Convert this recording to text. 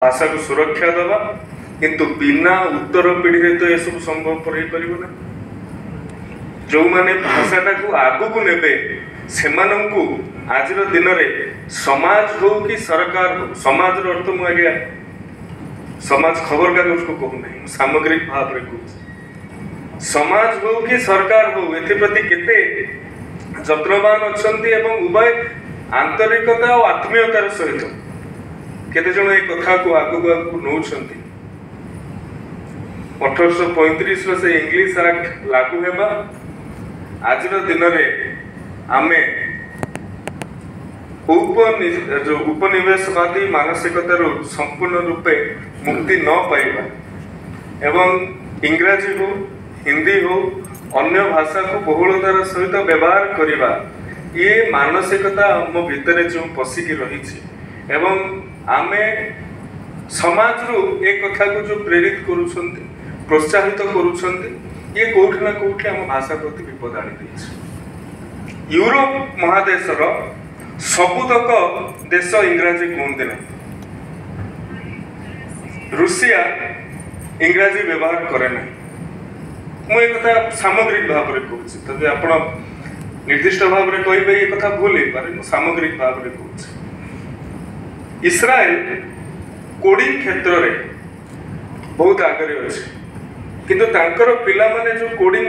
भाषा को सुरक्षा दबा किंतु बिना उत्तर पीढ़ी तो यह सब संभव हो जो माने भाषाटा को आगु को नेबे सेमानंकु आज दिन में समाज हो कि सरकार हो समाज अर्थ मुझे समाज खबर कागज को कहूना सामग्रिक भाव में कहूँ समाज हो कि सरकार हो एप्रति केते जत्नवान अच्छा उभय आंतरिकता और आत्मीयतार सहित केते जन ए कथा को आगु नौ 1835 से इंग्लिश एक्ट लागू हेबा आज दिन में आमे उपनिवेशवादी मानसिकतार संपूर्ण रूपे मुक्ति न पाइबा एवं इंग्राजी हो हिंदी हो अन्य भाषा को बहुलतार सहित व्यवहार करवा ये मानसिकता आम भितर जो पशिकी रही एवं आमे समाज रू एक कथा को जो प्रेरित करुछंती प्रोत्साहित करुछंती ये कोठी ना कोठी आम भाषा प्रति विपद आनी देछि। यूरोप महादेशर सबुतक देश इंग्राजी कहते ना रूसिया इंग्राजी व्यवहार करे ना मुझे कथा सामग्रिक भाव में कहूँ तभी आप निर्दिष्ट भाव में कहे ये कथा भूल हो पारे सामग्रिक भाव में कहूँ इस्राएल कोडिंग क्षेत्र में बहुत आगे अच्छे किंतु तांकर पिला माने जो कोडिंग